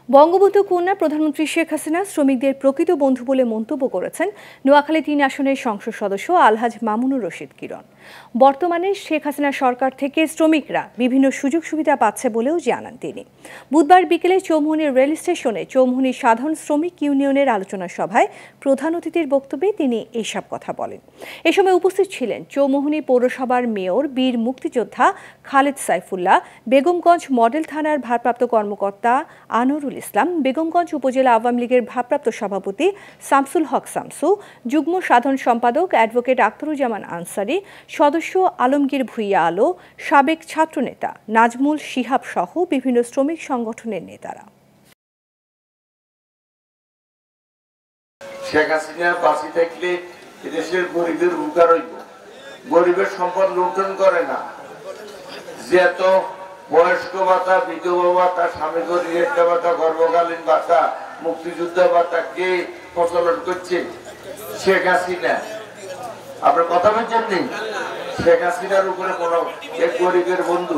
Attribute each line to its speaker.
Speaker 1: বঙ্গবন্ধু কন্যা প্রধানমন্ত্রী শেখ হাসিনা শ্রমিকদের প্রকৃত বন্ধু বলে মন্তব্য করেছেন নোয়াখালী ৩ আসনের সংসদ সদস্য আলহাজ মামুনুর রশিদ কিরণ। বর্তমানে শেখ হাসিনা সরকার থেকে শ্রমিকরা বিভিন্ন সুযোগ সুবিধা পাচ্ছে বলেও জানান তিনি। বুধবার বিকেলে চৌমুহনী রেল স্টেশনে চৌমুহনী সাধারণ শ্রমিক ইউনিয়নের আলোচনা সভায় প্রধান অতিথির বক্তব্যে তিনি এইসব কথা বলেন। এ সময় উপস্থিত ছিলেন চৌমুহনী পৌরসভার মেয়র বীর মুক্তিযোদ্ধা খালেদ সাইফুল্লাহ, বেগমগঞ্জ মডেল থানার ভারপ্রাপ্ত কর্মকর্তা আনোয়ারুল ইসলাম, বেগমগঞ্জ উপজেলা আওয়ামী লীগের ভারপ্রাপ্ত সভাপতি শামসুল হক শামসু, যুগ্ম সাধারণ সম্পাদক অ্যাডভোকেট আখতারুজ্জামান আনসারী, সদস্য আলমগীর ভুইয়া আলো, সাবেক ছাত্রনেতা নাজমুল শিহাব সহ বিভিন্ন শ্রমিক সংগঠনের নেতারা।
Speaker 2: শেখ হাসিনার পাশে থাকলে দেশের গরিবের উপকার হইব। গরিবের সম্পদ লুণ্ঠন করে না, যে এত বয়স্ক ভাতা, বিধবা ভাতা, স্বামী গরিবের ভাতা, গর্ভকালীন ভাতা, মুক্তিযুদ্ধ ভাতা কে প্রচলন করছে? শেখ হাসিনা। আপনার কথা বলছেন নেই? শেখ হাসিনার উপরে কোন এক গরিবের বন্ধু